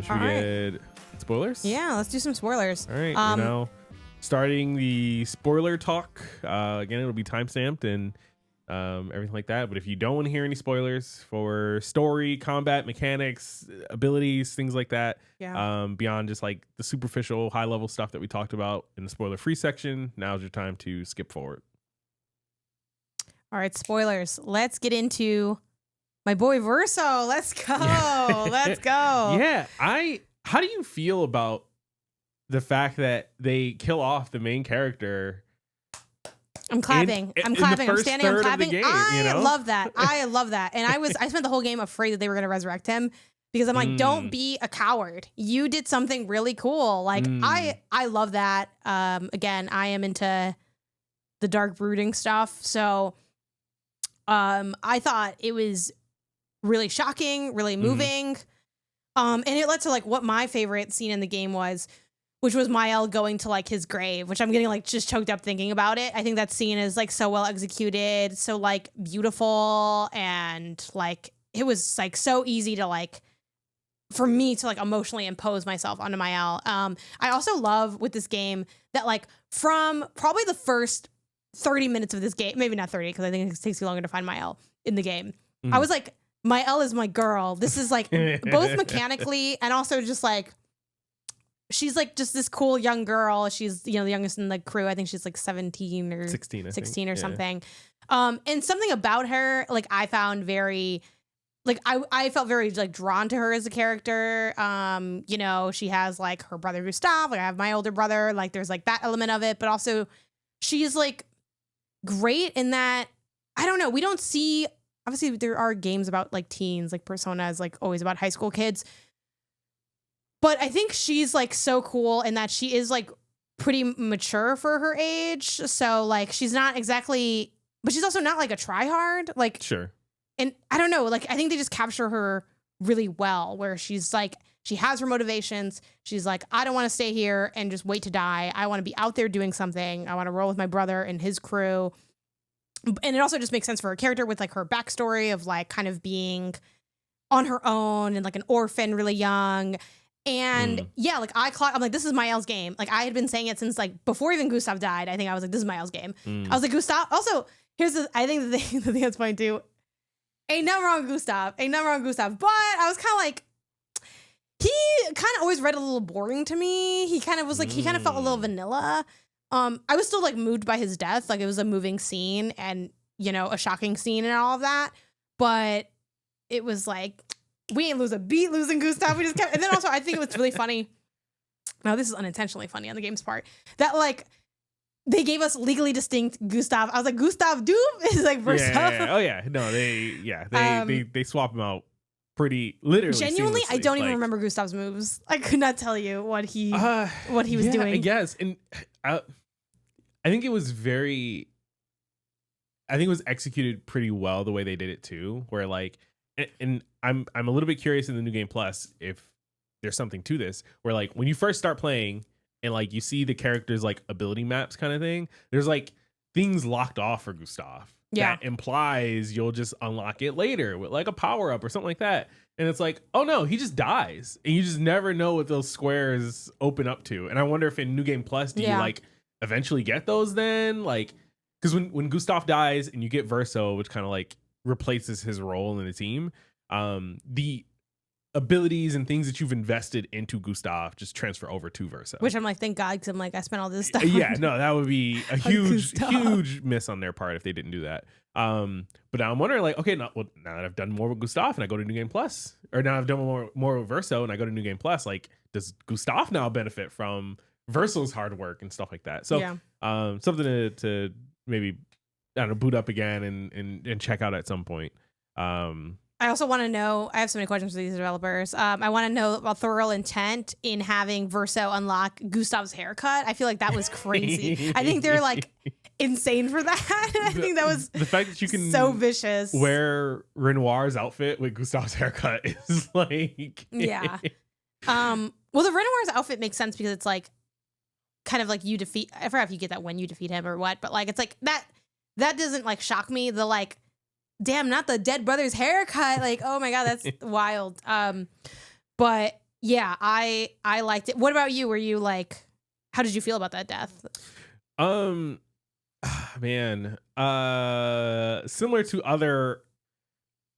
should we get spoilers? Yeah, let's do some spoilers. All right, we're now starting the spoiler talk. Again, it'll be timestamped and everything like that. But if you don't want to hear any spoilers for story, combat, mechanics, abilities, things like that, beyond just like the superficial, high level stuff that we talked about in the spoiler free section, now's your time to skip forward. All right, spoilers. Let's get into my boy Verso. Let's go. Let's go. Yeah, how do you feel about the fact that they kill off the main character? I'm clapping. I'm clapping. I'm standing. I'm clapping. Game, I love that. I love that. And I spent the whole game afraid that they were going to resurrect him because I'm like, don't be a coward. You did something really cool. Like I love that. Again, I am into the dark brooding stuff. So I thought it was really shocking, really moving. And it led to like what my favorite scene in the game was, which was Mael going to like his grave, which I'm getting like just choked up thinking about it. I think that scene is like so well executed, so like beautiful, and like it was like so easy to like for me to like emotionally impose myself onto Mael. I also love with this game that like from probably the first 30 minutes of this game, maybe not 30 because I think it takes you longer to find Mael in the game. I was like, Mael is my girl. This is like both mechanically and also just like she's like just this cool young girl. She's, you know, the youngest in the crew. I think she's like 17 or 16 or something. And something about her, like I found very, like I felt very like drawn to her as a character. You know, she has like her brother Gustav. Like I have my older brother. Like there's like that element of it, but also she's like great in that. I don't know. We don't see. Obviously, there are games about like teens, like Persona is like always about high school kids. But I think she's like so cool in that she is like pretty mature for her age. So like she's not exactly, but she's also not like a tryhard. Like sure. And I don't know, like I think they just capture her really well, where she's like she has her motivations. She's like, I don't want to stay here and just wait to die. I want to be out there doing something. I want to roll with my brother and his crew. And it also just makes sense for her character with like her backstory of like kind of being on her own and like an orphan really young. And yeah, like I'm like, this is Mael's game. Like I had been saying it since like before even Gustav died. I think I was like, this is Mael's game. I was like, Gustav. Also, I think the thing that's funny too. Ain't nothing wrong with Gustav. But I was kind of like, he kind of always read a little boring to me. He kind of was like, he kind of felt a little vanilla. I was still like moved by his death. Like it was a moving scene and, you know, a shocking scene and all of that. But it was like, we ain't lose a beat losing Gustav. We just kept, and then also I think it was really funny. Now this is unintentionally funny on the game's part that like they gave us legally distinct Gustav. I was like, Gustav Doom is like Verso. Yeah. Oh yeah. No, they swap him out pretty literally. Genuinely, seamlessly. I don't even remember Gustav's moves. I could not tell you what he was doing. I guess, and I think it was executed pretty well the way they did it too. Where like, and I'm a little bit curious in the new game plus if there's something to this. Where like when you first start playing and like you see the characters like ability maps kind of thing, there's like things locked off for Gustav. Yeah. That implies you'll just unlock it later with like a power up or something like that. And it's like, oh no, he just dies. And you just never know what those squares open up to. And I wonder if in New Game Plus, do you like eventually get those then? Like, because when Gustav dies and you get Verso, which kind of like replaces his role in the team, the abilities and things that you've invested into Gustav just transfer over to Verso. Which I'm like, thank God, because I'm like, I spent all this stuff. Yeah, no, that would be a huge miss on their part if they didn't do that. But now I'm wondering, like, okay, now that I've done more with Gustav and I go to New Game Plus, or now I've done more with Verso and I go to New Game Plus, like, does Gustav now benefit from Verso's hard work and stuff like that? So, something to maybe, I don't know, boot up again and check out at some point. I also want to know, I have so many questions for these developers. I want to know about thorough intent in having Verso unlock Gustav's haircut. I feel like that was crazy. I think they're like insane for that. I think that was the fact that you can so vicious. Wear Renoir's outfit with Gustav's haircut is like yeah. Well, the Renoir's outfit makes sense because it's like kind of like you defeat. I forgot if you get that when you defeat him or what, but like it's like that doesn't like shock me. The like, damn, not the dead brother's haircut. Like, oh my God, that's wild. But Yeah, I liked it. What about you? Were you like, how did you feel about that death? Um, man, similar to other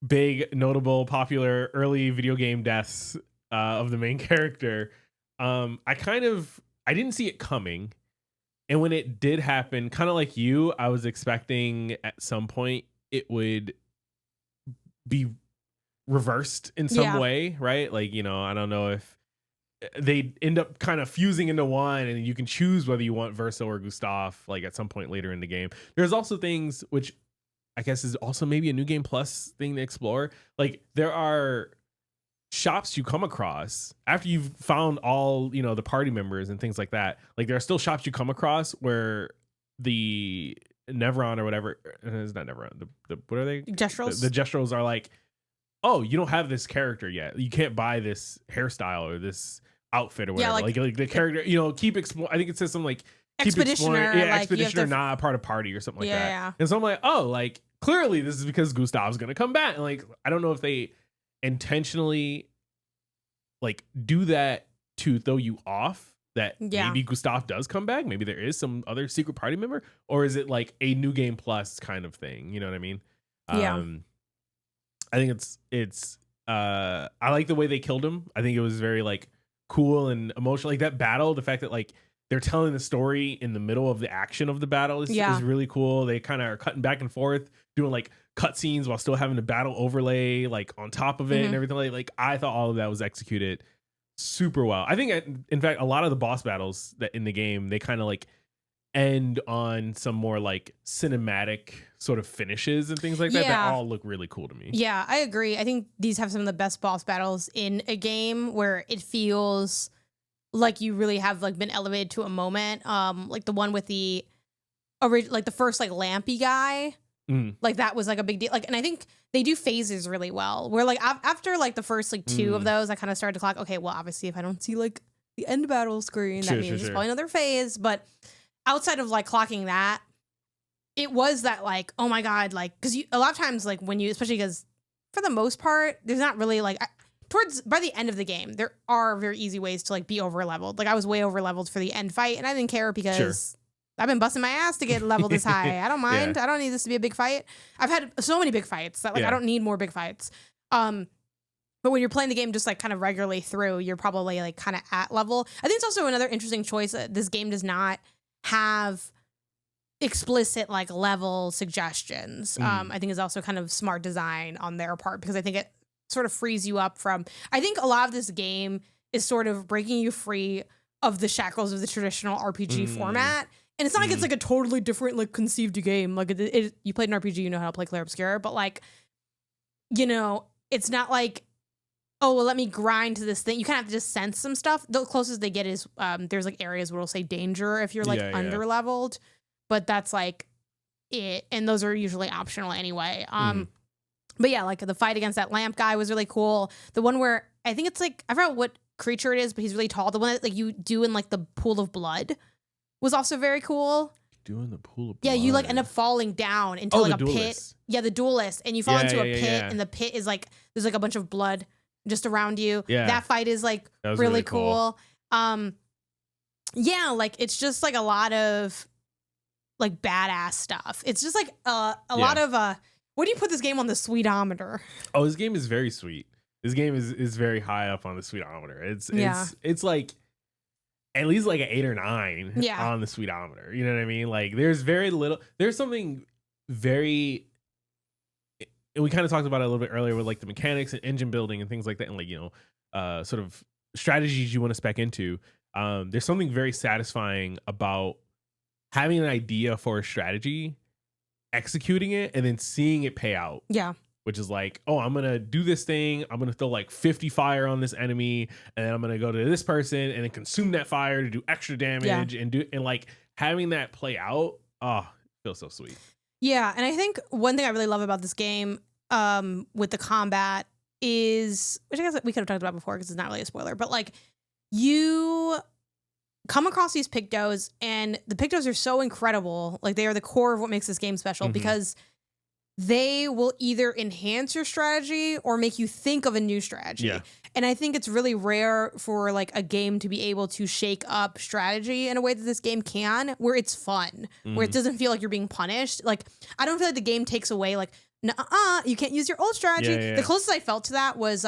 big, notable, popular early video game deaths of the main character, I didn't see it coming. And when it did happen, kind of like you, I was expecting at some point it would be reversed in some Yeah. way, right? Like, I don't know if they end up kind of fusing into one and you can choose whether you want Verso or Gustav, like at some point later in the game. There's also things which I guess is also maybe a New Game Plus thing to explore. Like there are shops you come across after you've found all, the party members and things like that. Like there are still shops you come across where the Nevron or whatever, it's not Nevron, the what are they? Gestrels? The Gestrels are like, oh, you don't have this character yet. You can't buy this hairstyle or this outfit or whatever. Yeah, like the character, keep exploring. I think it says something like keep Expeditioner, exploring. Yeah, like, Expeditioner, not a part of party or something like that. Yeah. And so I'm like, oh, like clearly this is because Gustav's gonna come back. And like, I don't know if they intentionally like do that to throw you off that maybe Gustav does come back. Maybe there is some other secret party member, or is it like a New Game Plus kind of thing? You know what I mean? Yeah. I think it's I like the way they killed him. I think it was very like cool and emotional. Like that battle, the fact that like they're telling the story in the middle of the action of the battle is really cool. They kind of are cutting back and forth, doing like cutscenes while still having the battle overlay like on top of it and everything. Like I thought all of that was executed super well. I think in fact a lot of the boss battles that in the game, they kind of like end on some more like cinematic sort of finishes and things like that all look really cool to me. Yeah, I agree. I think these have some of the best boss battles in a game where it feels like you really have like been elevated to a moment. Like the one with the like the first like lampy guy. Like that was like a big deal. Like, and I think they do phases really well. Where like after like the first like two of those, I kind of started to clock. Okay, well, obviously, if I don't see like the end battle screen, that means it's probably another phase. But outside of like clocking that, it was that like, oh my god, like because a lot of times like when you, especially because for the most part, there's not really like by the end of the game, there are very easy ways to like be over leveled. Like I was way over leveled for the end fight, and I didn't care because. I've been busting my ass to get leveled this high. I don't mind. I don't need this to be a big fight. I've had so many big fights that like I don't need more big fights. But when you're playing the game just like kind of regularly through, you're probably like kind of at level. I think it's also another interesting choice that this game does not have explicit like level suggestions. I think is also kind of smart design on their part because I think it sort of frees you up from. I think a lot of this game is sort of breaking you free of the shackles of the traditional RPG format. And it's not like it's like a totally different like conceived game. Like you played an RPG, you know how to play Clair Obscur, but like, it's not like, oh, well, let me grind to this thing. You kind of have to just sense some stuff. The closest they get is there's like areas where it'll say danger if you're like under leveled, but that's like it. And those are usually optional anyway. But yeah, like the fight against that lamp guy was really cool. The one where I think it's like, I forgot what creature it is, but he's really tall. The one that like you do in like the pool of blood was also very cool. Doing the pool of blood. Yeah, you like end up falling down into like a pit. Yeah, the duelist. And you fall into a pit and the pit is like, there's like a bunch of blood just around you. Yeah. That fight is like really cool. Yeah, like it's just like a lot of like badass stuff. It's just like a lot of, what do you put this game on the sweetometer? Oh, this game is very sweet. This game is very high up on the sweetometer. It's like, at least like an 8 or 9 on the sweetometer. You know what I mean? Like there's very little, there's something very, and we kind of talked about it a little bit earlier with like the mechanics and engine building and things like that. And like, sort of strategies you want to spec into. There's something very satisfying about having an idea for a strategy, executing it, and then seeing it pay out. Yeah. Which is like, oh, I'm going to do this thing. I'm going to throw like 50 fire on this enemy. And then I'm going to go to this person and then consume that fire to do extra damage and like having that play out. Oh, it feels so sweet. Yeah. And I think one thing I really love about this game with the combat is, which I guess we could have talked about before because it's not really a spoiler, but like you come across these Pictos and the Pictos are so incredible. Like they are the core of what makes this game special because they will either enhance your strategy or make you think of a new strategy. Yeah. And I think it's really rare for like a game to be able to shake up strategy in a way that this game can, where it's fun, where it doesn't feel like you're being punished. Like, I don't feel like the game takes away like, nuh-uh, you can't use your old strategy. Yeah. The closest I felt to that was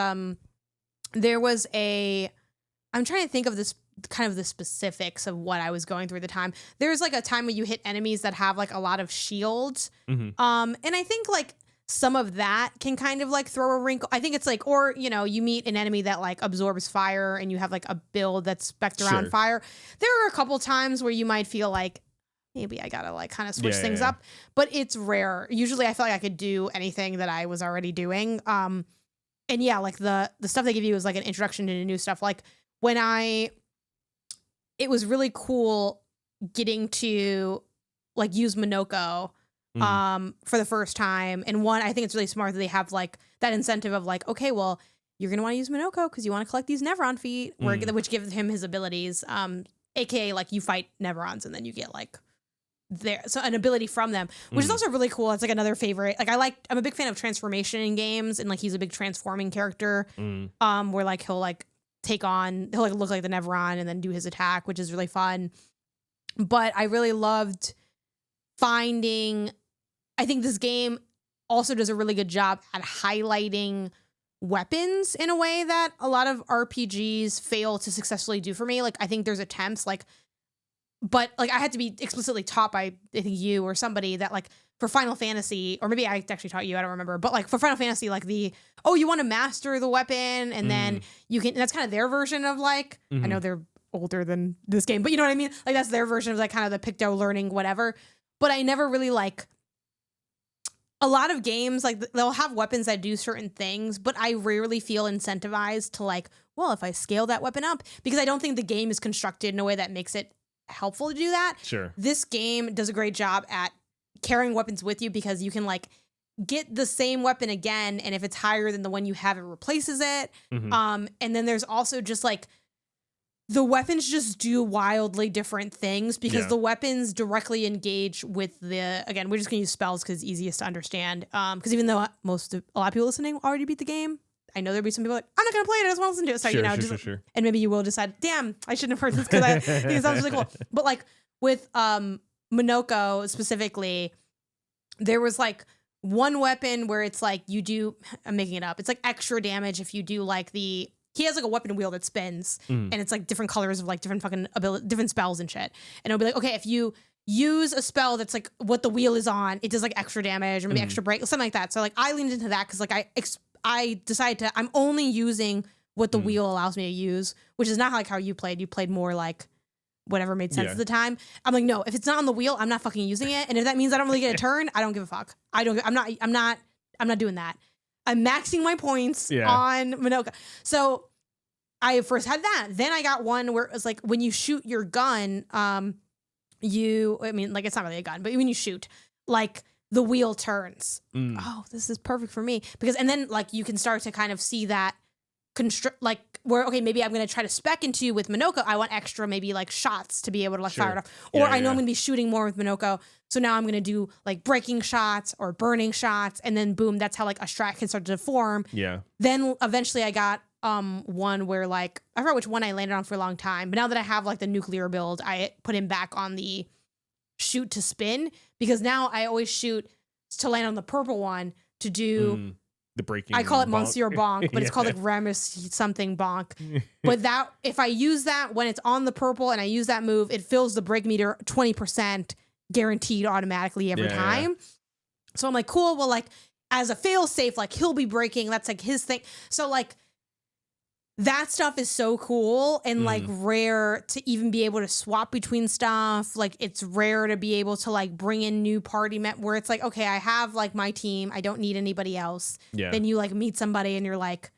there was I'm trying to think of this kind of the specifics of what I was going through at the time. There's like a time when you hit enemies that have like a lot of shields. And I think like some of that can kind of like throw a wrinkle. I think it's like, or, you know, you meet an enemy that like absorbs fire and you have like a build that's spec'd around fire. There are a couple times where you might feel like, maybe I gotta like kind of switch things up, but it's rare. Usually I felt like I could do anything that I was already doing. And yeah, like the stuff they give you is like an introduction to new stuff. Like when it was really cool getting to like use Minoko for the first time. And one, I think it's really smart that they have like that incentive of like, okay, well, you're going to want to use Minoko because you want to collect these Neveron feet, which gives him his abilities, aka like you fight Neverons and then you get like an ability from them, which is also really cool. It's like another favorite. Like I'm a big fan of transformation in games, and like he's a big transforming character where like he'll like he'll like look like the Neveron and then do his attack, which is really fun. But I really loved I think this game also does a really good job at highlighting weapons in a way that a lot of RPGs fail to successfully do for me. Like I think there's attempts but like I had to be explicitly taught by I think you or somebody that like for Final Fantasy, or maybe I actually taught you, I don't remember, but like for Final Fantasy, like you want to master the weapon and then you can, that's kind of their version of like, I know they're older than this game, but you know what I mean? Like that's their version of like kind of the Picto learning, whatever. But I never really like, a lot of games, like they'll have weapons that do certain things, but I rarely feel incentivized to like, well, if I scale that weapon up, because I don't think the game is constructed in a way that makes it helpful to do that. Sure. This game does a great job at carrying weapons with you because you can like get the same weapon again, and if it's higher than the one you have, it replaces it. And then there's also just like the weapons just do wildly different things because the weapons directly engage with again, we're just gonna use spells because it's easiest to understand. Because even though a lot of people listening already beat the game, I know there'll be some people like, I'm not gonna play it, I just want to listen to it. So sure. And maybe you will decide, damn, I shouldn't have heard this because I think it sounds really cool. But like with Minoko specifically, there was like one weapon where it's like I'm making it up, it's like extra damage if you do like he has like a weapon wheel that spins and it's like different colors of like different fucking different spells and shit. And it'll be like, okay, if you use a spell that's like what the wheel is on, it does like extra damage or maybe extra break, something like that. So like I leaned into that because like I decided I'm only using what the wheel allows me to use, which is not like how you played. You played more like whatever made sense at the time. I'm like, no, if it's not on the wheel, I'm not fucking using it. And if that means I don't really get a turn, I don't give a fuck. I'm not doing that. I'm maxing my points on Minoko. So I first had that. Then I got one where it was like when you shoot your gun, like it's not really a gun, but when you shoot, like the wheel turns. Oh, this is perfect for me because, and then like you can start to kind of see that where, okay, maybe I'm going to try to spec into you with Minoko. I want extra, maybe like shots to be able to like fire it off. Or I know I'm going to be shooting more with Minoko. So now I'm going to do like breaking shots or burning shots. And then boom, that's how like a strat can start to form. Yeah. Then eventually I got one where like, I forgot which one I landed on for a long time. But now that I have like the nuclear build, I put him back on the shoot to spin because now I always shoot to land on the purple one to do the breaking. I call it bonk. Monsieur Bonk, but it's called like Ramus something Bonk. But that if I use that when it's on the purple and I use that move, it fills the break meter 20% guaranteed automatically every time. So I'm like, cool. Well, like as a fail safe, like he'll be breaking. That's like his thing. So like that stuff is so cool and like rare to even be able to swap between stuff. Like it's rare to be able to like bring in new party where it's like, okay, I have like my team. I don't need anybody else. Yeah. Then you like meet somebody and you're like,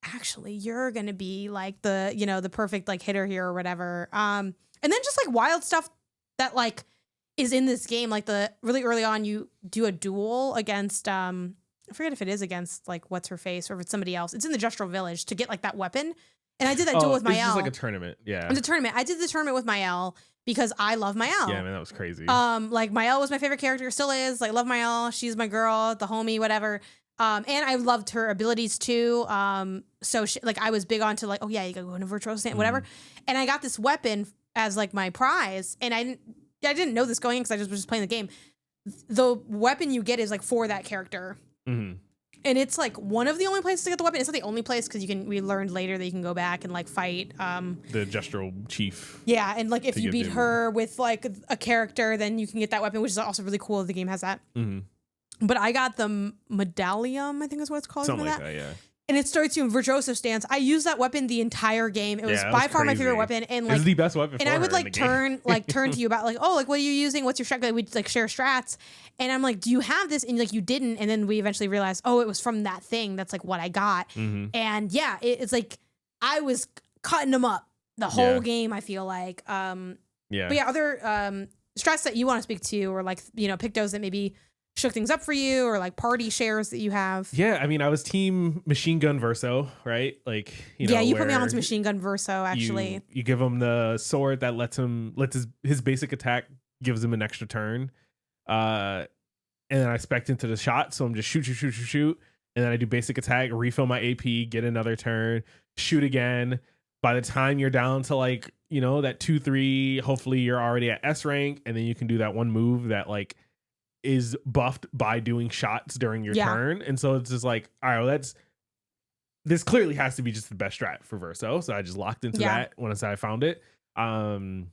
actually, you're going to be like the, the perfect like hitter here or whatever. And then just like wild stuff that like is in this game. Like the really early on, you do a duel against, I forget if it is against like what's her face or if it's somebody else. It's in the Justral Village to get like that weapon. And I did that duel with my It's just like a tournament. Yeah. It's a tournament. I did the tournament with my L. because I love Mael. Yeah, man, that was crazy. Like Mael was my favorite character, still is. Like, love Mael. She's my girl, the homie, whatever. And I loved her abilities too. So like I was big on to like, oh yeah, you gotta go into virtuoso stand, whatever. And I got this weapon as like my prize, and I didn't know this going in because I was just playing the game. The weapon you get is like for that character. And it's like one of the only places to get the weapon. It's not the only place because we learned later that you can go back and like fight the gestural chief. Yeah, and like if you beat her with like a character, then you can get that weapon, which is also really cool. The game has that. But I got the medallium, I think is what it's called. Something like that, yeah. And it starts you in virtuoso stance. I used that weapon the entire game. It was by far my favorite weapon. And like, it was the best weapon. And I would like turn to you about like, oh, like what are you using? What's your strat? Like, we'd like share strats. And I'm like, do you have this? And like you didn't. And then we eventually realized, oh, it was from that thing. That's like what I got. And yeah, it's like I was cutting them up the whole game. I feel like. But yeah, other strats that you want to speak to, or like pick those that maybe shook things up for you, or like party shares that you have. Yeah, I mean, I was team machine gun verso, right? Like, you put me on to machine gun verso. Actually, you give him the sword that lets his basic attack gives him an extra turn, and then I spec into the shot, so I'm just shoot, and then I do basic attack, refill my AP, get another turn, shoot again. By the time you're down to like that 2-3, hopefully you're already at S rank, and then you can do that one move that like is buffed by doing shots during your turn. And so it's just like, all right, well, this clearly has to be just the best strat for Verso. So I just locked into that once I found it. I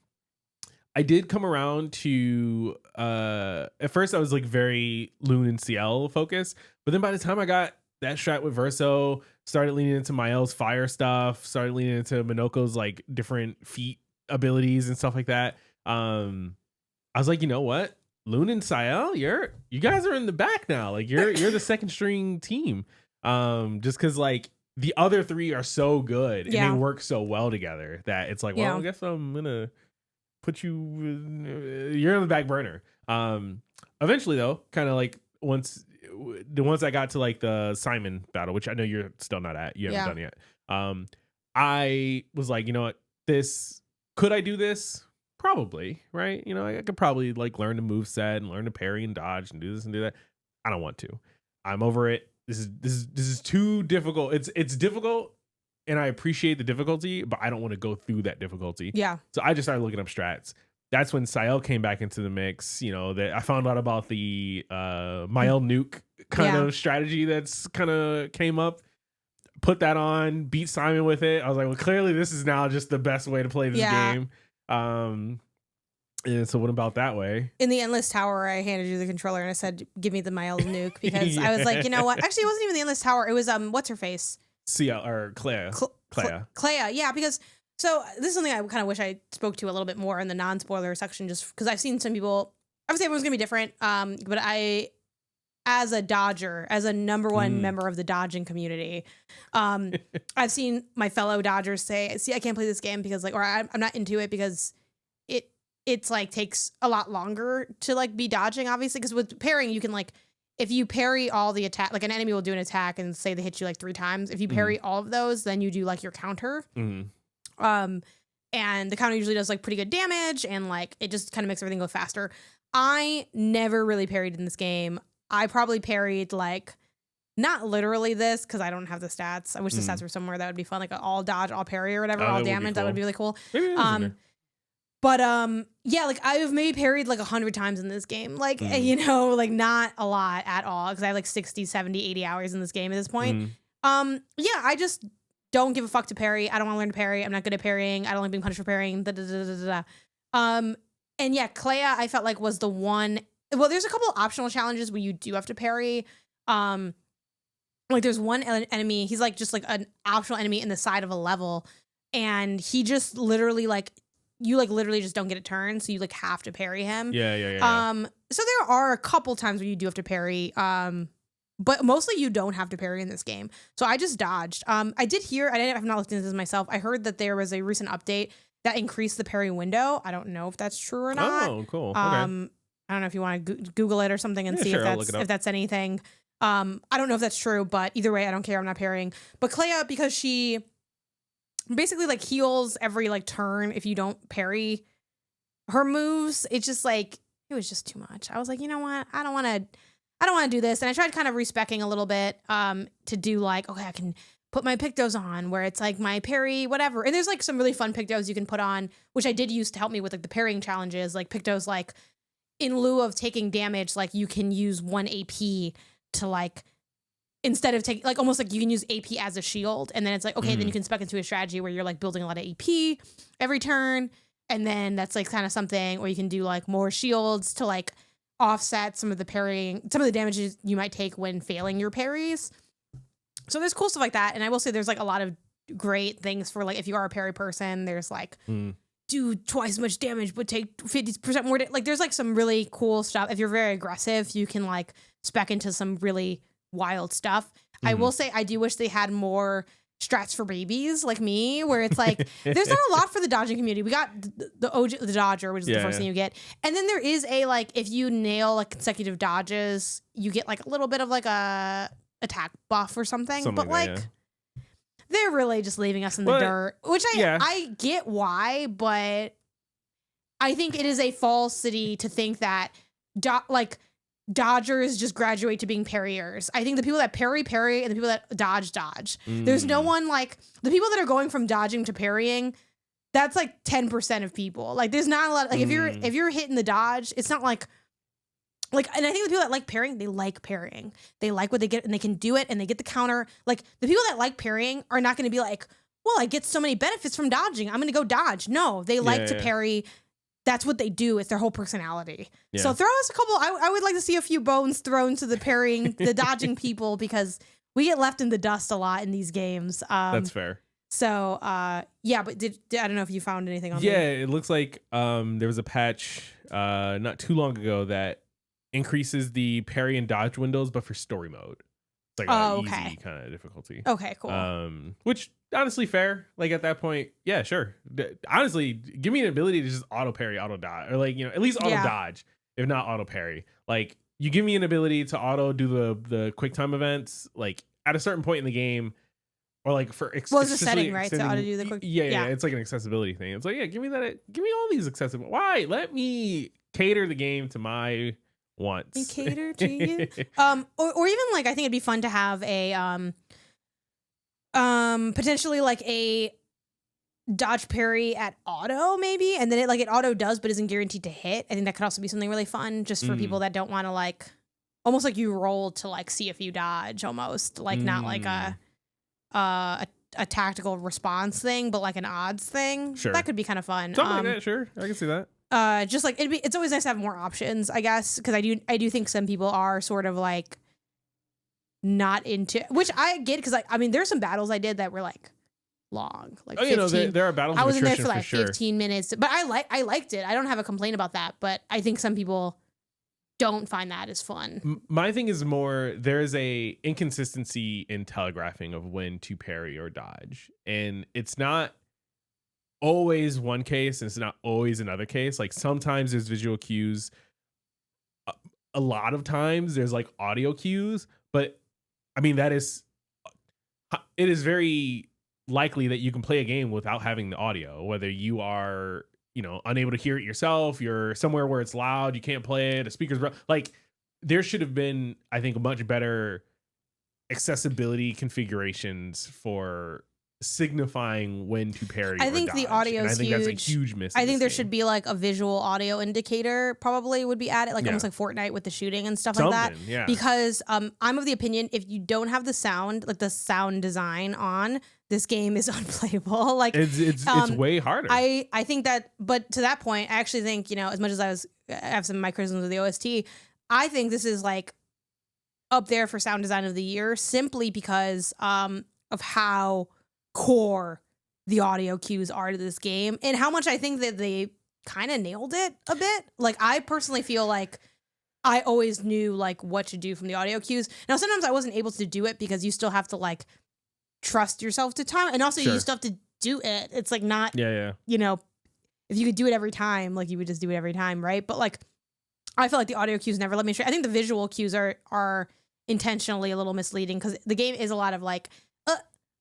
did come around to at first I was like very Loon and CL focused, but then by the time I got that strat with Verso, started leaning into Mael's fire stuff, started leaning into Minoko's like different feat abilities and stuff like that. I was like, you know what? Loon and Sael, you guys are in the back now. Like you're the second string team. Just because like the other three are so good and they work so well together that it's like, well, I guess I'm gonna put you. You're on the back burner. Eventually though, kind of like once I got to like the Simon battle, which I know you're still not at, you haven't done yet. I was like, you know what, could I do this? Probably, right? I could probably like learn the move set and learn to parry and dodge and do this and do that. I don't want to. I'm over it. This is too difficult. It's difficult, and I appreciate the difficulty, but I don't want to go through that difficulty. Yeah. So I just started looking up strats. That's when Sael came back into the mix. That I found out about the Mael nuke kind of strategy that's kind of came up. Put that on, beat Simon with it. I was like, well, clearly this is now just the best way to play this game. And so what about that way? In the Endless Tower, I handed you the controller and I said, give me the Mael nuke, because I was like, you know what? Actually, it wasn't even the Endless Tower. It was what's her face? CL or Claire. Claire, yeah, because so this is something I kind of wish I spoke to a little bit more in the non-spoiler section, just because I've seen some people, obviously everyone's gonna be different, but I, as a dodger, as a number one member of the dodging community, I've seen my fellow dodgers say, see, I can't play this game because like, or I'm not into it because it's like takes a lot longer to like be dodging, obviously, because with parrying you can like, if you parry all the attack, like an enemy will do an attack and say they hit you like 3 times, if you parry all of those, then you do like your counter. And the counter usually does like pretty good damage, and like it just kind of makes everything go faster. I never really parried in this game. I probably parried like, not literally this, because I don't have the stats. I wish the stats were somewhere. That would be fun, like all dodge, all parry, or whatever, all damage. That would be really cool. But yeah, like I've maybe parried like 100 times in this game, like like not a lot at all, because I have like 60, 70, 80 hours in this game at this point. Yeah, I just don't give a fuck to parry. I don't want to learn to parry. I'm not good at parrying. I don't like being punished for parrying. And yeah, Clea, I felt like was the one. Well, there's a couple of optional challenges where you do have to parry. Like there's one enemy. He's like just like an optional enemy in the side of a level, and he just literally like, you like literally just don't get a turn, so you like have to parry him. Yeah. So there are a couple times where you do have to parry. But mostly you don't have to parry in this game. So I just dodged. I did hear, I've not looked into this myself. I heard that there was a recent update that increased the parry window. I don't know if that's true or not. Oh, cool. Okay. I don't know if you want to Google it or something and see if that's anything. I don't know if that's true, but either way, I don't care. I'm not parrying. But Clea, because she basically like heals every like turn if you don't parry her moves, it's just like, it was just too much. I was like, you know what? I don't want to do this. And I tried kind of respecing a little bit to do like, okay, I can put my Pictos on where it's like my parry, whatever. And there's like some really fun Pictos you can put on, which I did use to help me with like the parrying challenges. Like Pictos, like in lieu of taking damage, like you can use 1 AP to like, instead of taking, like almost like you can use AP as a shield. And then it's like, okay, then you can spec into a strategy where you're like building a lot of AP every turn. And then that's like kind of something where you can do like more shields to like offset some of the parrying, some of the damages you might take when failing your parries. So there's cool stuff like that. And I will say there's like a lot of great things for like, if you are a parry person, there's like do twice as much damage, but take 50% more. Like there's like some really cool stuff. If you're very aggressive, you can like spec into some really wild stuff. I will say, I do wish they had more strats for babies like me, where it's like, there's not a lot for the dodging community. We got the Dodger, which is the first thing you get. And then there is a, like, if you nail like consecutive dodges, you get like a little bit of like a attack buff or something. But like they're really just leaving us in the dirt, which I get why, but I think it is a falsity to think that Dodgers just graduate to being parriers. I think the people that parry and the people that dodge. There's no one like the people that are going from dodging to parrying. That's like 10% of people. Like there's not a lot. Like if you're hitting the dodge, it's not like, and I think the people that like parrying, they like parrying. They like what they get and they can do it and they get the counter. Like the people that like parrying are not going to be like, well, I get so many benefits from dodging, I'm going to go dodge. No, they like to parry. That's what they do. It's their whole personality. Yeah. So throw us a couple. I would like to see a few bones thrown to the parrying, the dodging people, because we get left in the dust a lot in these games. That's fair. So yeah, but I don't know if you found anything on it looks like there was a patch not too long ago that increases the parry and dodge windows, but for story mode. It's like easy kind of difficulty. Okay, cool. Which honestly fair. Like at that point, yeah, sure. Honestly, give me an ability to just auto parry, auto dodge, or like, you know, at least auto dodge, if not auto parry. Like you give me an ability to auto do the quick time events, like at a certain point in the game, or like for it's a setting, right? To auto do the quick. Yeah. It's like an accessibility thing. It's like, yeah, give me all these accessible. Why? Let me cater the game to my wants. And cater to you. Or even like, I think it'd be fun to have a potentially like a dodge parry at auto maybe, and then it auto does but isn't guaranteed to hit. I think that could also be something really fun just for people that don't want to like, almost like you roll to like see if you dodge, almost like not like a tactical response thing, but like an odds thing. Sure, that could be kind of fun. Something like that. Sure, I can see that. Just like it's always nice to have more options, I guess, because I do think some people are sort of like not into, which I get, because I mean there's some battles I did that were like long, like 15, you know, there are battles. I was in there for like sure. 15 minutes, but I liked it. I don't have a complaint about that, but I think some people don't find that as fun. My thing is more, there's a inconsistency in telegraphing of when to parry or dodge, and it's not always one case and it's not always another case. Like sometimes there's visual cues, a lot of times there's like audio cues, but I mean it is very likely that you can play a game without having the audio, whether you are, you know, unable to hear it yourself, you're somewhere where it's loud, you can't play it, a speaker's like, there should have been, I think, much better accessibility configurations for signifying when to parry. I think the audio is huge. I think that's a huge miss. I think there should be like a visual audio indicator probably would be added, like almost like Fortnite with the shooting and stuff like that. Yeah. Because I'm of the opinion, if you don't have the sound, like the sound design on, this game is unplayable. Like it's way harder. I think that, but to that point, I actually think, you know, as much as I have some of my criticisms of the OST, I think this is like up there for sound design of the year, simply because of how core the audio cues are to this game and how much I think that they kind of nailed it a bit. Like I personally feel like I always knew like what to do from the audio cues. Now sometimes I wasn't able to do it because you still have to like trust yourself to time, and also you still have to do it. It's like not you know, if you could do it every time, like you would just do it every time, right? But like I feel like the audio cues never let me. I think the visual cues are intentionally a little misleading because the game is a lot of like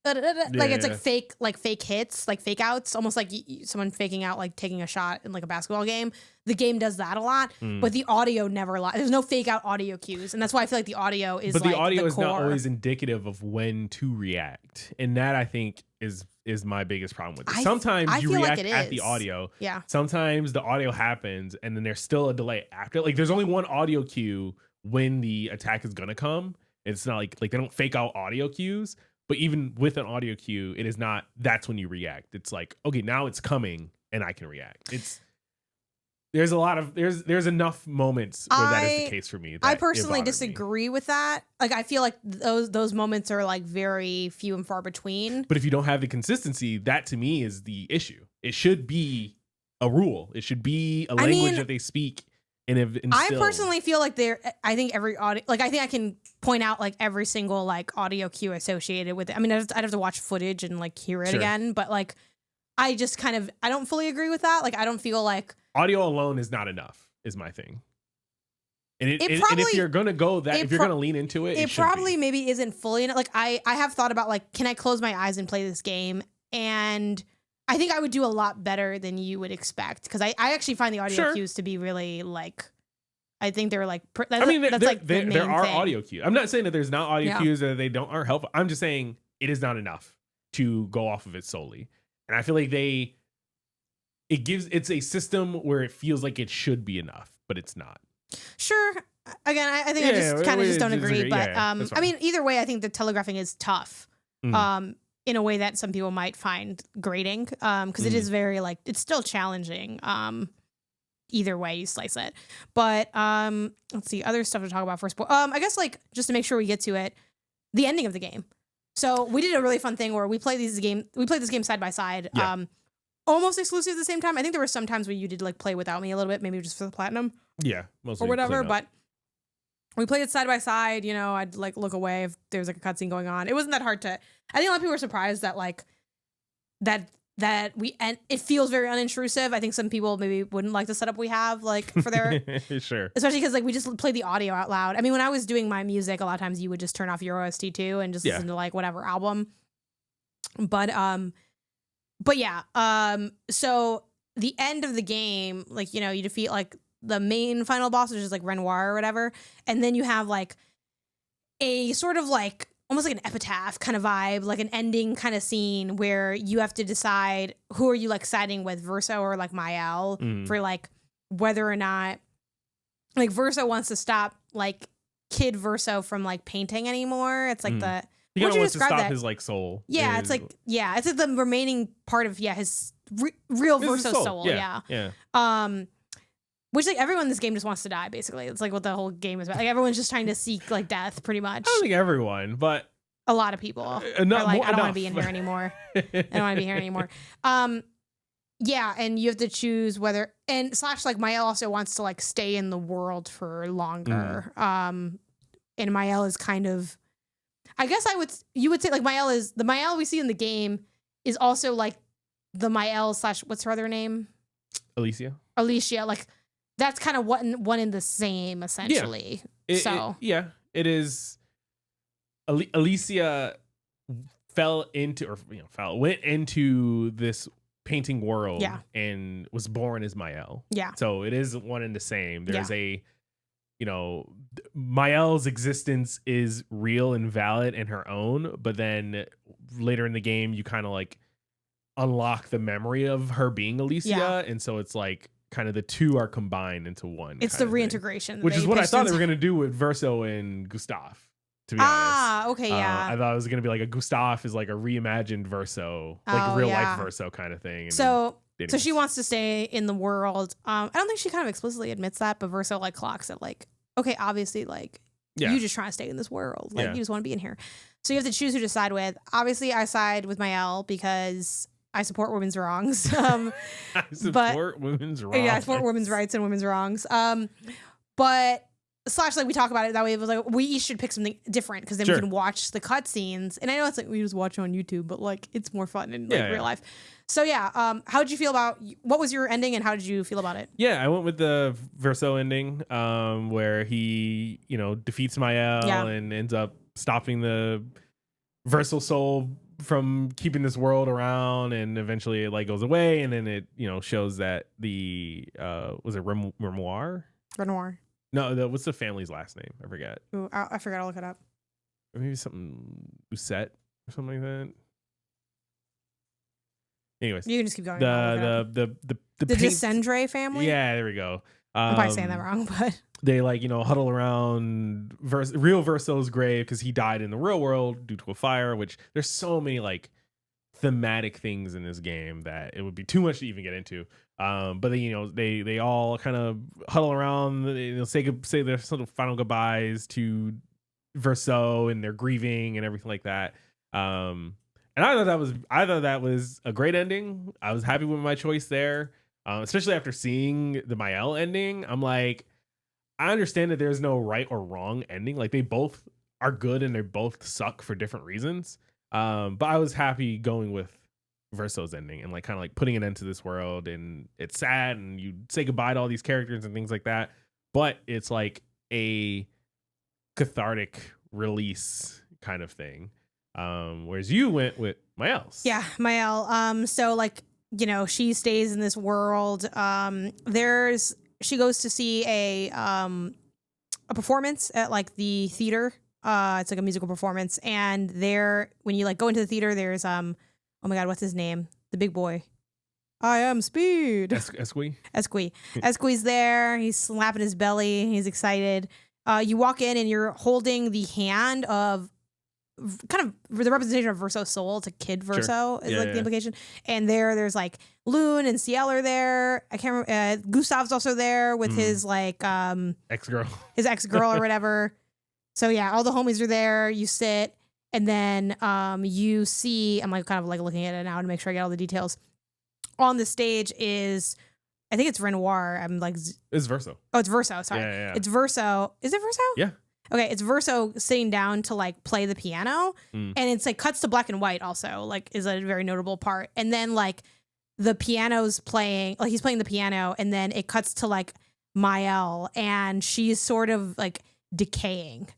like it's like fake hits, like fake outs, almost like someone faking out like taking a shot in like a basketball game. The game does that a lot, but the audio never there's no fake out audio cues, and that's why I feel like the audio is but like the audio is core. not always indicative of when to react, and that I think is my biggest problem with it. Sometimes you react like at the audio, sometimes the audio happens and then there's still a delay after. Like there's only one audio cue when the attack is gonna come. It's not like they don't fake out audio cues. But even with an audio cue, it is not, that's when you react. It's like, okay, now it's coming and I can react. There's enough moments where that is the case for me. I personally disagree with that. Like, I feel like those moments are like very few and far between. But if you don't have the consistency, that to me is the issue. It should be a rule. It should be a language that they speak. I personally feel like I think every audio, like I think I can point out like every single like audio cue associated with it. I mean, I'd have to watch footage and like hear it again, but like I just I don't fully agree with that. Like I don't feel like audio alone is not enough is my thing. And if you're gonna go that, if you're gonna lean into it, it probably maybe isn't fully enough. Like I have thought about like, can I close my eyes and play this game? And I think I would do a lot better than you would expect, because I actually find the audio cues to be really like, I think they're like, there are audio cues. I'm not saying that there's not audio cues that aren't helpful. I'm just saying it is not enough to go off of it solely. And I feel like it's a system where it feels like it should be enough, but it's not. Sure. Again, I think I just kind of just don't agree. But I mean, either way, I think the telegraphing is tough. In a way that some people might find grating, because it is very like, it's still challenging. Either way you slice it. But let's see, other stuff to talk about first. I guess like just to make sure we get to it, the ending of the game. So we did a really fun thing where we played this game side by side, almost exclusive at the same time. I think there were some times where you did like play without me a little bit, maybe just for the platinum. Yeah, mostly or whatever. But we played it side by side. You know, I'd like look away if there was like a cutscene going on. It wasn't that hard to. I think a lot of people were surprised that like that we and it feels very unintrusive. I think some people maybe wouldn't like the setup we have like for their sure, especially because like we just play the audio out loud. I mean, when I was doing my music, a lot of times you would just turn off your OST too and just listen to like whatever album. But yeah, so the end of the game, like, you know, you defeat like the main final boss, which is like Renoir or whatever, and then you have like a sort of like almost like an epitaph kind of vibe, like an ending kind of scene where you have to decide who are you like siding with, Verso or like Mael, for like whether or not like Verso wants to stop like Kid Verso from like painting anymore. It's like the he kind of wants to stop his like soul. Yeah, it's like the remaining part of his real Verso soul. Yeah. Which like everyone in this game just wants to die, basically. It's like what the whole game is about. Like everyone's just trying to seek like death, pretty much. I don't think everyone, but a lot of people are like, I don't want to be in here anymore. I don't want to be here anymore. Yeah, and you have to choose whether / like Mael also wants to like stay in the world for longer. And Mael is kind of, I guess you would say like Mael is the Mael we see in the game is also like the Mael / what's her other name? Alicia, like. That's kind of one in the same, essentially. It is. Alicia went into this painting world and was born as Mael. Yeah. So it is one and the same. There's Mael's existence is real and valid in her own, but then later in the game, you kind of like unlock the memory of her being Alicia. And so it's like, kind of the two are combined into one. It's the reintegration, which is what I thought they were going to do with Verso and Gustav, to be honest. Okay, yeah. I thought it was going to be like a Gustav is like a reimagined Verso, like real life Verso kind of thing. And so she wants to stay in the world. I don't think she kind of explicitly admits that, but Verso like clocks it like, okay, obviously like you just trying to stay in this world. Like you just want to be in here. So you have to choose who to side with. Obviously I side with Mael because I support women's wrongs. I support women's wrongs. Yeah, I support women's rights and women's wrongs. But / like we talk about it that way. It was like we each should pick something different because then we can watch the cutscenes. And I know it's like we just watch on YouTube, but like it's more fun in like real life. So how did you feel about what was your ending and how did you feel about it? Yeah, I went with the Verso ending, where he defeats Mael and ends up stopping the Verso soul from keeping this world around, and eventually it like goes away, and then it shows that the was it Renoir? Renoir. No, what's the family's last name? I forget. Ooh, I forgot. I'll look it up. Or maybe something Uset or something like that. Anyways, you can just keep going. The Descendre family. Yeah, there we go. I'm probably saying that wrong, but they huddle around real Verso's grave because he died in the real world due to a fire. Which there's so many thematic things in this game that it would be too much to even get into. But then they all kind of huddle around. Say their sort of final goodbyes to Verso, and they're grieving and everything like that. And I thought that was a great ending. I was happy with my choice there. Especially after seeing the Mael ending, I'm like, I understand that there's no right or wrong ending. Like, they both are good and they both suck for different reasons. But I was happy going with Verso's ending and kind of putting an end to this world. And it's sad, and you say goodbye to all these characters and things like that. But it's like a cathartic release kind of thing. Whereas you went with Mael's. Yeah, Mael. So she stays in this world. She goes to see a performance at the theater. It's like a musical performance, and when you go into the theater, there's oh my god, what's his name? The big boy. I am Speed. Esquis there. He's slapping his belly. He's excited. You walk in and you're holding the hand of kind of the representation of Verso's soul. It's a kid Verso is the implication. And there's Loon and Ciel are there. I can't remember. Gustav's also there with his ex-girl. His ex-girl or whatever. So yeah, all the homies are there. You sit, and then you see, I'm kind of looking at it now to make sure I get all the details. On the stage is, I think it's Renoir. It's Verso. Oh, it's Verso. Sorry. Yeah. It's Verso. Is it Verso? Yeah. Okay, it's Verso sitting down to play the piano, and it's cuts to black and white also, is a very notable part. And then the piano's playing, he's playing the piano, and then it cuts to Mael, and she's sort of decaying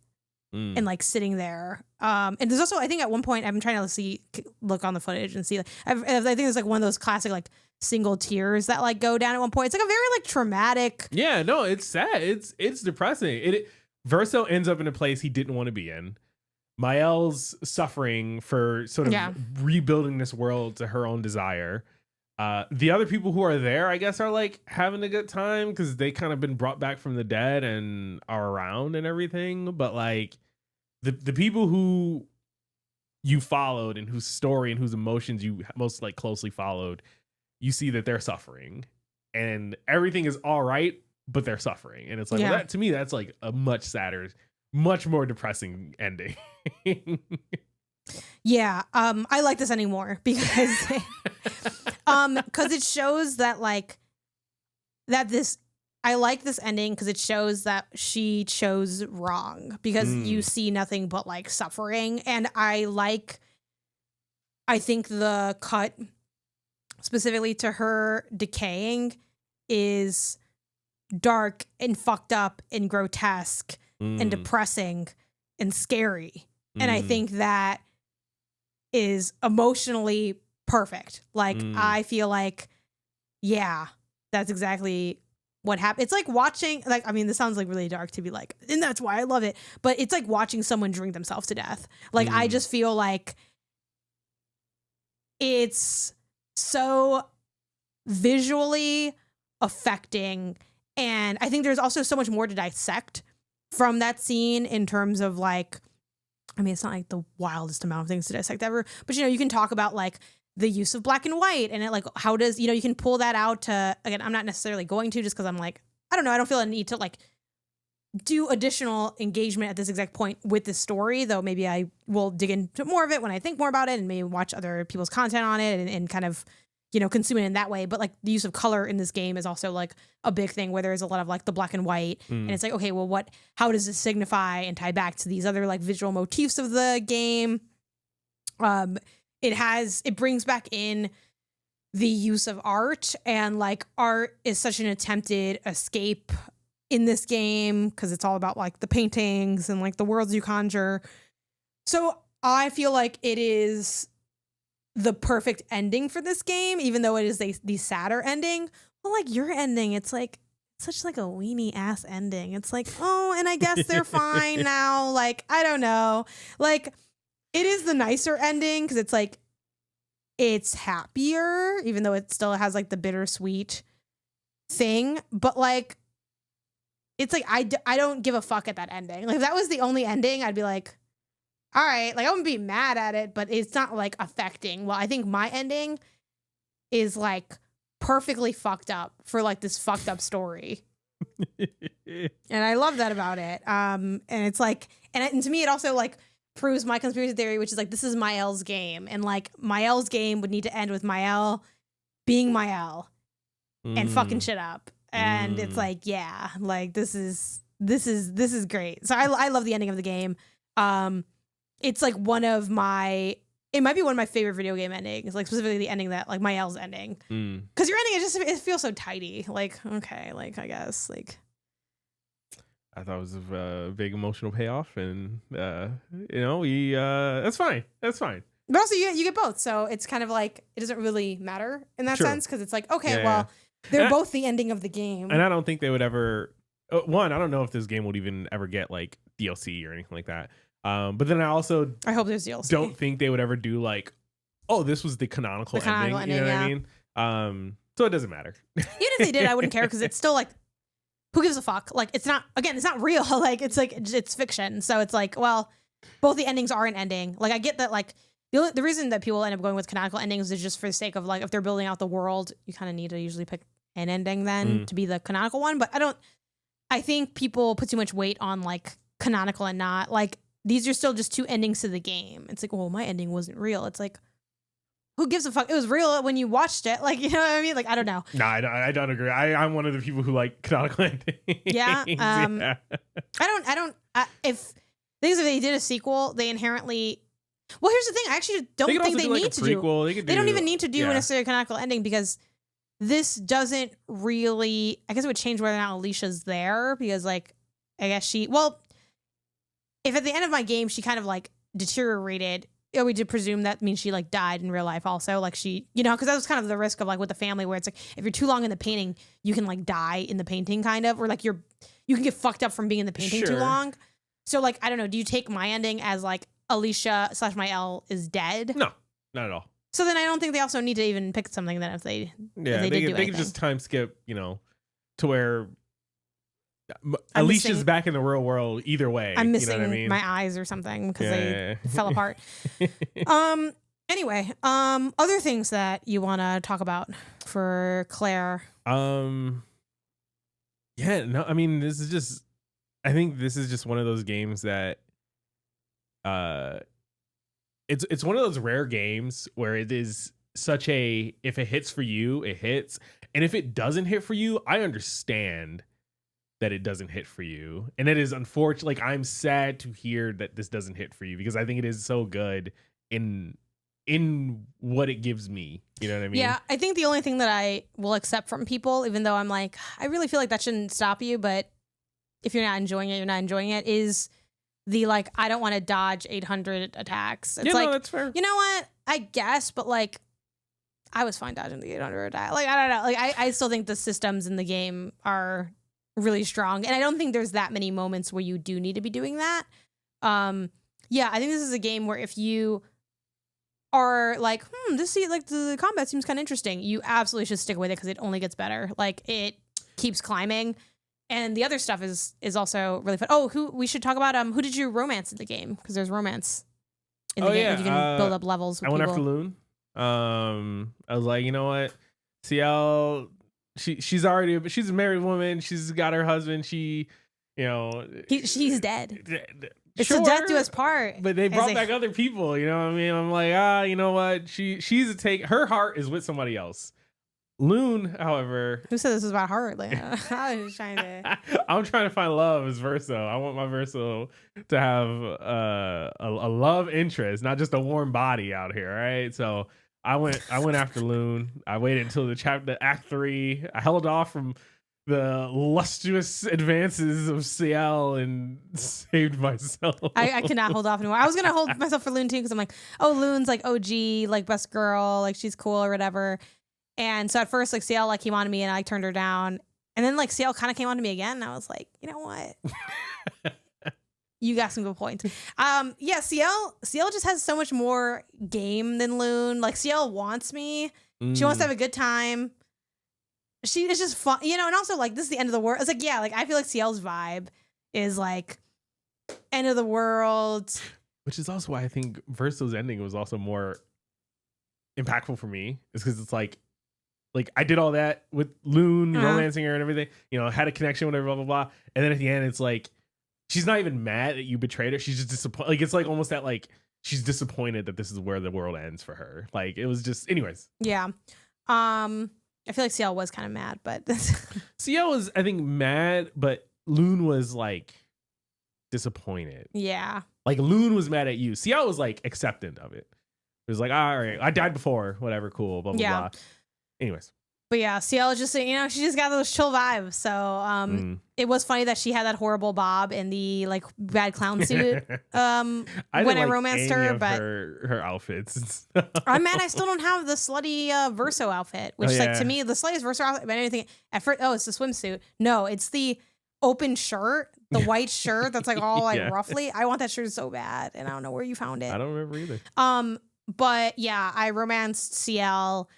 and sitting there. And there's also, I think at one point, I'm trying to look on the footage and see, I think there's one of those classic single tears that go down at one point. It's a very traumatic. Yeah, no, it's sad. It's depressing. Verso ends up in a place he didn't want to be in. Mael's suffering for sort of rebuilding this world to her own desire. The other people who are there, I guess, are having a good time because they kind of been brought back from the dead and are around and everything. But the people who you followed and whose story and whose emotions you most closely followed, you see that they're suffering, and everything is all right, but they're suffering. And it's well, that to me, that's a much sadder, much more depressing ending. Yeah. I like this ending more because it shows that I like this ending because it shows that she chose wrong, because you see nothing but suffering. And I think the cut specifically to her decaying is dark and fucked up and grotesque and depressing and scary. And I think that is emotionally perfect. I feel yeah, that's exactly what happened. It's watching, this sounds really dark to be and that's why I love it. But it's watching someone drink themselves to death. I just feel it's so visually affecting. And I think there's also so much more to dissect from that scene in terms of it's not the wildest amount of things to dissect ever, but you can talk about the use of black and white, and it how does, you can pull that out to, again, I'm not necessarily going to, just because I'm I don't know, I don't feel a need to do additional engagement at this exact point with this story, though maybe I will dig into more of it when I think more about it and maybe watch other people's content on it and kind of, consume it in that way. But the use of color in this game is also a big thing, where there's a lot of the black and white, and it's okay, well, how does this signify and tie back to these other visual motifs of the game? It brings back in the use of art, and art is such an attempted escape in this game because it's all about the paintings and the worlds you conjure. So I feel it is the perfect ending for this game, even though it is the sadder ending. Well, like your ending, it's like such like a weenie ass ending. It's like, oh, and I guess they're fine now. Like, I don't know. Like, it is the nicer ending because it's like it's happier, even though it still has like the bittersweet thing. But like, it's like I don't give a fuck at that ending. Like, if that was the only ending, I'd be like, all right, like I wouldn't be mad at it, but it's not like affecting. Well, I think my ending is like perfectly fucked up for like this fucked up story. And I love that about it. And it's like, and to me, it also like proves my conspiracy theory, which is like, this is Mael's game. And like Mael's game would need to end with Mael being Mael and fucking shit up. And it's like, yeah, like this is great. So I love the ending of the game. It's like it might be one of my favorite video game endings, like specifically the ending that like Mael's ending. Because your ending, it feels so tidy. Like, okay, like I guess like. I thought it was a big emotional payoff, and that's fine. That's fine. But also, you get both, so it's kind of like it doesn't really matter in that sense because it's like, okay, they're both the ending of the game. And I don't think they would ever. One, I don't know if this game would even ever get like DLC or anything like that. But then I hope there's DLC. Don't think they would ever do like, oh, this was the canonical ending. You know what I mean? So it doesn't matter. Even if they did, I wouldn't care because it's still like, who gives a fuck? Like, it's not real. Like, it's fiction. So it's like, well, both the endings are an ending. Like, I get that, like, the reason that people end up going with canonical endings is just for the sake of, like, if they're building out the world, you kind of need to usually pick an ending then to be the canonical one. But I think people put too much weight on, like, canonical and not. Like, these are still just two endings to the game. It's like, well, my ending wasn't real. It's like, who gives a fuck? It was real when you watched it. Like, you know what I mean? Like, I don't know. No, I don't agree. I'm one of the people who like canonical endings. Yeah. If they did a sequel, they inherently. Well, here's the thing. I actually don't think they need to do. They don't even need to do necessarily a canonical ending because this doesn't really. I guess it would change whether or not Alicia's there because, like, I guess if at the end of my game she kind of like deteriorated. We did presume that means she like died in real life also, like she, because that was kind of the risk of like with the family where it's like if you're too long in the painting you can like die in the painting kind of, or like you can get fucked up from being in the painting too long. So like I don't know, do you take my ending as like Alicia / Mael is dead? No, not at all. So then I don't think they also need to even pick something that if they they can just time skip to where Alicia's back in the real world either way. I'm missing my eyes or something because they fell apart. Anyway, other things that you want to talk about for Claire? I mean, I think this is just one of those games that it's one of those rare games where it is such a, if it hits for you, it hits. And if it doesn't hit for you, I understand that it doesn't hit for you. And it is unfortunate. Like, I'm sad to hear that this doesn't hit for you because I think it is so good in what it gives me. You know what I mean? Yeah, I think the only thing that I will accept from people, even though I'm like, I really feel like that shouldn't stop you, but if you're not enjoying it, you're not enjoying it, is the like, I don't want to dodge 800 attacks. It's like, that's fair. You know what? I guess, but like, I was fine dodging the 800 attack. Like, I don't know. Like, I still think the systems in the game are really strong, and I don't think there's that many moments where you do need to be doing that. I think this is a game where if you are like, the combat seems kind of interesting, you absolutely should stick with it because it only gets better. Like, it keeps climbing, and the other stuff is also really fun. Oh, we should talk about who did you romance in the game, because there's romance in the game. Yeah. You can build up levels with I went people. after Loon. I was like, you know what, CL, she's a married woman. She's got her husband. She's dead. It's a death do us part. But they brought back other people. You know what I mean? I'm like, you know what? She's a take. Her heart is with somebody else. Loon, however, who said this was about heart? Like, I was trying to. I'm trying to find love as Verso. I want my Verso to have a love interest, not just a warm body out here. Right? So I went after Loon. I waited until the Act 3. I held off from the lustrous advances of Ciel and saved myself. I cannot hold off anymore. I was gonna hold myself for Loon too because I'm like, oh, Loon's like OG, like best girl, like she's cool or whatever. And so at first, like Ciel like came on to me and I turned her down, and then like Ciel kind of came on to me again, and I was like, you know what? You got some good points. Yeah, Ciel just has so much more game than Loon. Like Ciel wants me. She wants to have a good time. She is just fun, you know, and also like this is the end of the world. It's like, yeah, like I feel like Ciel's vibe is like end of the world. Which is also why I think Verso's ending was also more impactful for me. Is because it's like I did all that with Loon, romancing her and everything, you know, had a connection, whatever, blah, blah, blah. And then at the end, it's like, she's not even mad that you betrayed her. She's just disappointed. Like, it's like almost that like, she's disappointed that this is where the world ends for her. Like, it was just, anyways. Yeah. I feel like Ciel was kind of mad, but Ciel was, I think, mad, but Loon was like disappointed. Yeah. Like Loon was mad at you. Ciel was like acceptant of it. It was like, all right, I died before, whatever, cool, blah, blah, blah. Anyways. But yeah, Ciel is just, you know, she just got those chill vibes. So it was funny that she had that horrible bob in the like bad clown suit when I romanced her. But her outfits. I'm mad I still don't have the slutty Verso outfit, which like to me, the sluttiest Verso outfit, but anything at first, oh, it's the swimsuit. No, it's the open shirt, the white shirt that's like all like ruffly. I want that shirt so bad, and I don't know where you found it. I don't remember either. But yeah, I romanced Ciel.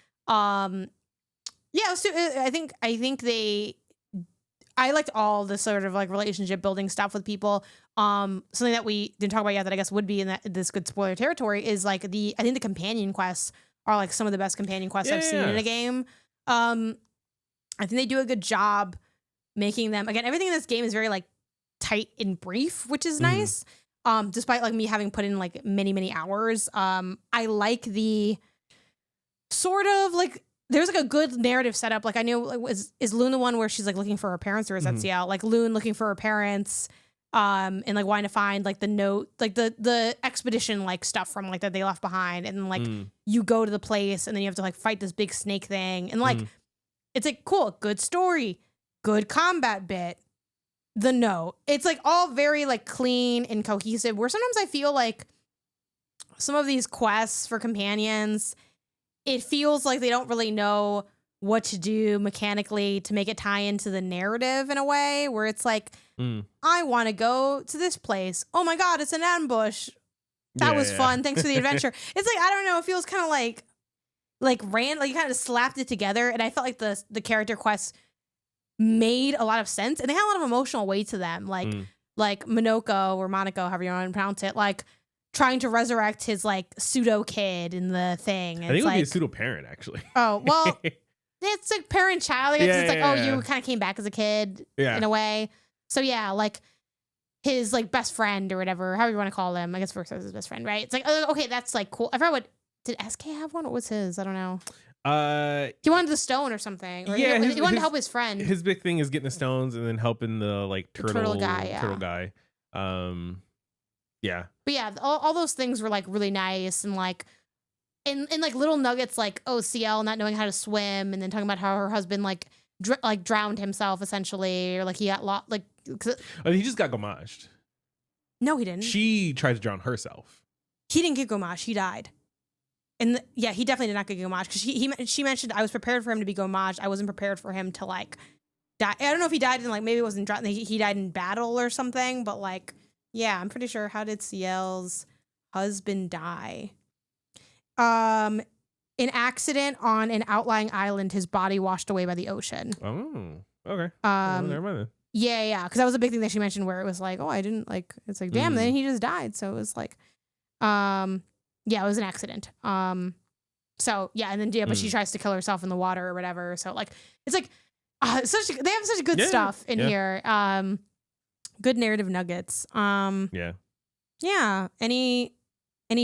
Yeah, so I think I liked all the sort of like relationship building stuff with people. Something that we didn't talk about yet that I guess would be in this good spoiler territory is like I think the companion quests are like some of the best companion quests I've seen in a game. I think they do a good job making them, again, everything in this game is very like tight and brief, which is nice. Despite like me having put in like many hours. I like the sort of like, there's like a good narrative setup. Like I know, like, is Loon the one where she's like looking for her parents, or is that Ciel? Like Loon looking for her parents, and like wanting to find like the note, like the expedition like stuff from like that they left behind, and then like you go to the place, and then you have to like fight this big snake thing, and like it's like cool, good story, good combat bit. The note, it's like all very like clean and cohesive. Where sometimes I feel like some of these quests for companions, it feels like they don't really know what to do mechanically to make it tie into the narrative in a way where it's like, I want to go to this place. Oh my God, it's an ambush. That was fun. Thanks for the adventure. It's like, I don't know. It feels kind of like you kind of slapped it together. And I felt like the character quests made a lot of sense, and they had a lot of emotional weight to them. Like Monoko or Monaco, however you want to pronounce it, like trying to resurrect his like pseudo kid in the thing. I think it would be a pseudo parent actually. Oh, well, it's like parent child. It's like, oh, you kind of came back as a kid in a way. So yeah, like his like best friend or whatever, however you want to call him. I guess Verso is his best friend, right? It's like, okay, that's like cool. I forgot what, did SK have one? What was his? I don't know. He wanted the stone or something. Or he wanted to help his friend. His big thing is getting the stones and then helping the like turtle guy. Yeah. But yeah, all those things were like really nice, and like and like little nuggets like, oh, Ciel not knowing how to swim, and then talking about how her husband like drowned himself essentially, or like he got lost, like he just got gomaged. No, he didn't. She tried to drown herself. He didn't get gomaged. He died. And yeah, he definitely did not get gomaged, because she mentioned I was prepared for him to be gomaged. I wasn't prepared for him to like die. I don't know if he died in like, maybe it wasn't he died in battle or something, but like, yeah, I'm pretty sure. How did Ciel's husband die? An accident on an outlying island, his body washed away by the ocean. Oh, okay. Never mind then. Yeah, because that was a big thing that she mentioned, where it was like, oh, I didn't like, it's like, damn, then he just died. So it was like, yeah, it was an accident. So yeah, and then but she tries to kill herself in the water or whatever. So like, it's like, they have such good stuff in here. Good narrative nuggets. Yeah. Any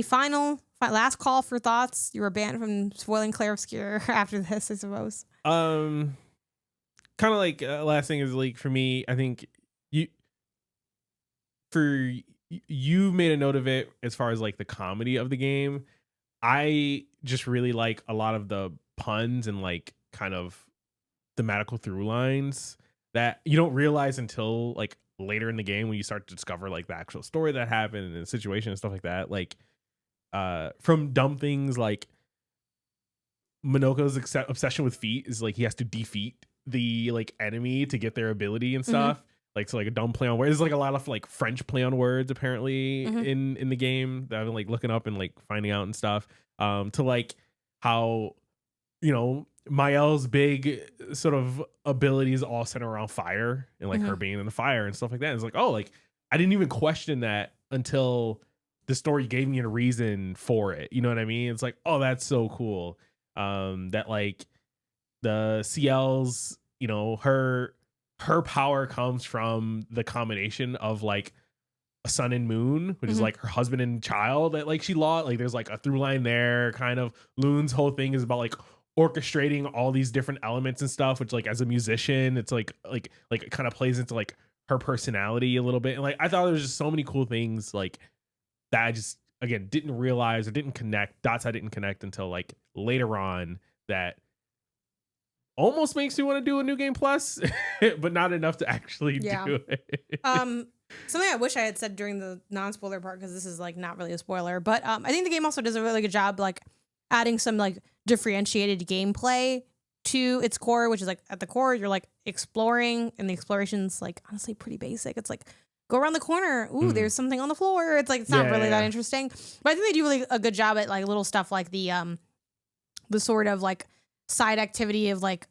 final last call for thoughts? You were banned from spoiling Clair Obscur after this, I suppose. Kind of like last thing is like, for me, I think you made a note of it as far as like the comedy of the game. I just really like a lot of the puns and like kind of thematical through lines that you don't realize until like later in the game when you start to discover like the actual story that happened and the situation and stuff like that. Like from dumb things like Minoko's obsession with feet is like he has to defeat the like enemy to get their ability and stuff. Like, so like a dumb play on words. There's like a lot of like French play on words apparently in the game that I've been like looking up and like finding out and stuff. To like how, you know, Mael's big sort of abilities all center around fire and like her being in the fire and stuff like that. It's like, oh, like I didn't even question that until the story gave me a reason for it. You know what I mean? It's like, oh, that's so cool. That like the CL's, you know, her power comes from the combination of like a sun and moon, which is like her husband and child that like she lost. Like there's like a through line there. Kind of Loon's whole thing is about like orchestrating all these different elements and stuff, which like as a musician, it's like it kind of plays into like her personality a little bit. And like I thought there was just so many cool things like that I just again didn't realize or didn't connect dots. I didn't connect until like later on that almost makes me want to do a New Game Plus, but not enough to actually do it. Something I wish I had said during the non-spoiler part, because this is like not really a spoiler, but I think the game also does a really good job like adding some like differentiated gameplay to its core, which is like at the core you're like exploring, and the exploration's like honestly pretty basic. It's like go around the corner, ooh, there's something on the floor. It's like it's not really that interesting, but I think they do really a good job at like little stuff like the sort of like side activity of like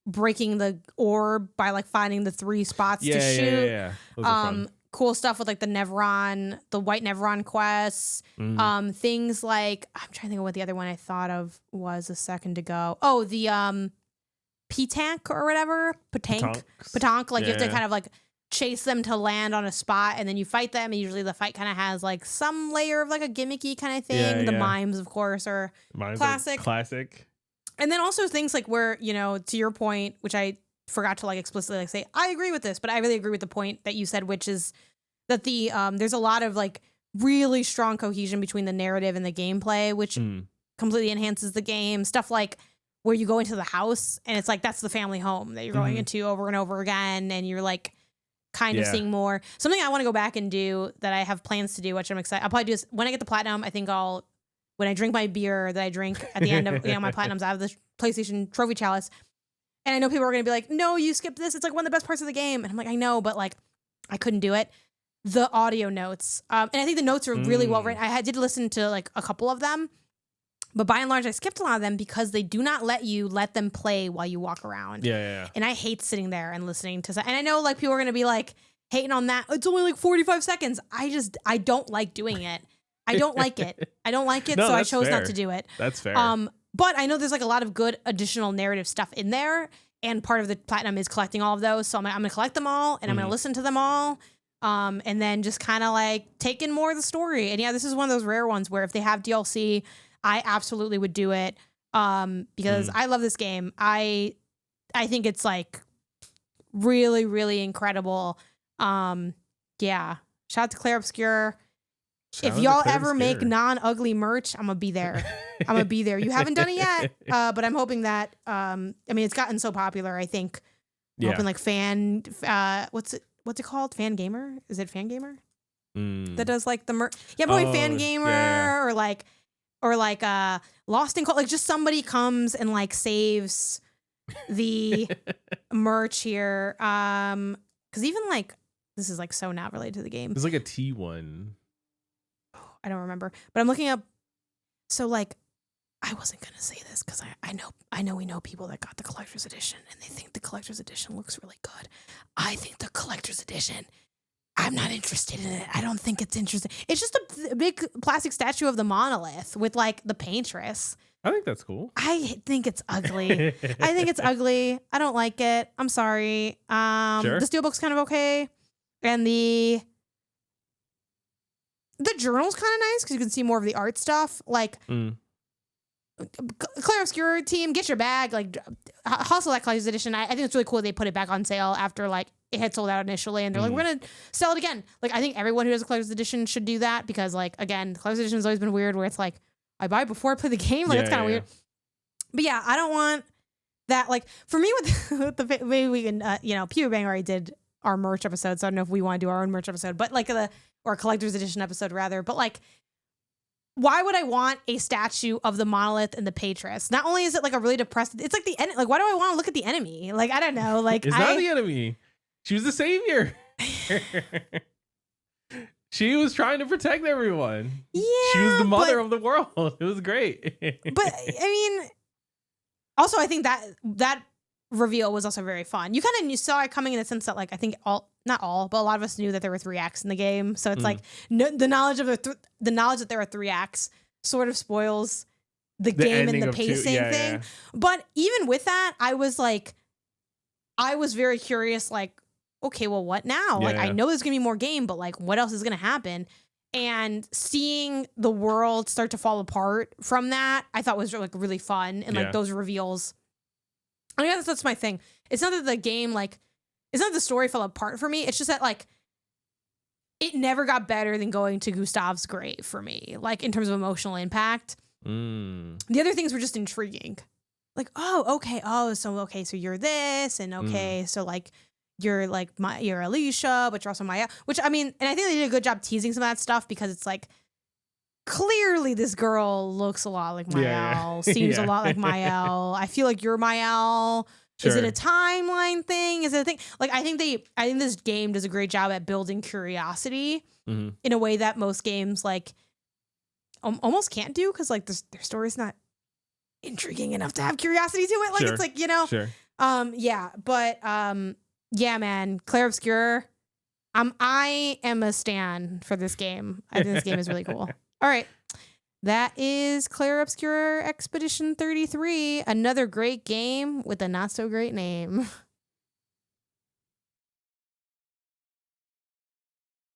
breaking the orb by like finding the 3 spots to shoot. Those are fun. Cool stuff with like the white Nevron quests. Things like I'm trying to think of what the other one I thought of was a second ago. Oh, the P-Tank or whatever. Petanque. Like you have to kind of like chase them to land on a spot, and then you fight them, and usually the fight kind of has like some layer of like a gimmicky kind of thing. The mimes, of course, are classic. And then also things like where, you know, to your point, which I forgot to like explicitly like say, I agree with this, but I really agree with the point that you said, which is that the there's a lot of like really strong cohesion between the narrative and the gameplay, which completely enhances the game. Stuff like where you go into the house and it's like that's the family home that you're going into over and over again, and you're like kind of seeing more. Something I want to go back and do that I have plans to do, which I'm excited. I'll probably do this when I get the platinum. I think when I drink my beer that I drink at the end of my platinums out of the PlayStation trophy chalice. And I know people are going to be like, no, you skipped this. It's like one of the best parts of the game. And I'm like, I know, but like I couldn't do it. The audio notes. And I think the notes are really well written. I did listen to like a couple of them, but by and large, I skipped a lot of them because they do not let them play while you walk around. And I hate sitting there and listening to, and I know like people are going to be like hating on that. It's only like 45 seconds. I don't like doing it. I don't like it. No, so I chose not to do it. That's fair. But I know there's like a lot of good additional narrative stuff in there, and part of the platinum is collecting all of those. So I'm going to collect them all, and I'm going to listen to them all, and then just kind of like take in more of the story. And yeah, this is one of those rare ones where if they have DLC, I absolutely would do it, because I love this game. I think it's like really, really incredible. Shout out to Clair Obscur. If y'all ever make non-ugly merch, I'm gonna be there. You haven't done it yet, but I'm hoping that. I mean, it's gotten so popular. I think. I'm hoping like what's it called? Fan Gamer? Is it Fan Gamer? That does like the merch. Yeah, probably Fan Gamer or like Lost in Cold. Like just somebody comes and like saves the merch here. Because even like this is like so not related to the game. There's like a T1. I don't remember, but I'm looking up. So like, I wasn't going to say this because I know we know people that got the collector's edition and they think the collector's edition looks really good. I think the collector's edition, I'm not interested in it. I don't think it's interesting. It's just a big plastic statue of the monolith with like the paintress. I think that's cool. I think it's ugly. I don't like it. I'm sorry. The steelbook's kind of okay. And the journal's kind of nice because you can see more of the art stuff. Like, Clair Obscur team, get your bag. Like, hustle that collector's edition. I think it's really cool they put it back on sale after like it had sold out initially, and they're like, we're gonna sell it again. Like, I think everyone who has a collector's edition should do that because, like, again, the collector's edition has always been weird, where it's like I buy it before I play the game. Like, it's kind of weird. But yeah, I don't want that like for me with the maybe we can Peter Bang already did our merch episode, so I don't know if we want to do our own merch episode, but like or a collector's edition episode rather, but like why would I want a statue of the monolith and the Patris? Not only is it like a really depressed, it's like the enemy. Like, why do I want to look at the enemy? Like, I don't know. Like, it's not the enemy. She was the savior. She was trying to protect everyone. Yeah, she was the mother of the world. It was great. But I mean, also I think that reveal was also very fun. You kind of saw it coming in the sense that like I think not all, but a lot of us knew that there were 3 acts in the game. So it's like the knowledge of the knowledge that there are 3 acts sort of spoils the game and the pacing thing. Yeah. But even with that, I was very curious. Like, okay, well, what now? Yeah. Like, I know there's gonna be more game, but like, what else is gonna happen? And seeing the world start to fall apart from that, I thought was like really fun. And like those reveals. I guess that's my thing. It's not that the game it's not the story fell apart for me. It's just that like it never got better than going to Gustav's grave for me, like in terms of emotional impact. The other things were just intriguing. Like, oh, okay. Oh, so you're this, and okay, so like you're Alicia, but you're also Maya. Which I mean, and I think they did a good job teasing some of that stuff because it's like clearly this girl looks a lot like Mael, seems a lot like Mael. I feel like you're Mael. Sure. Is it a timeline thing? Is it a thing? Like, I think this game does a great job at building curiosity in a way that most games like almost can't do, because like their story's not intriguing enough to have curiosity to it. Like it's like, yeah, man, Clair Obscur. I am a stan for this game. I think this game is really cool. All right. That is Clair Obscur Expedition 33. Another great game with a not so great name.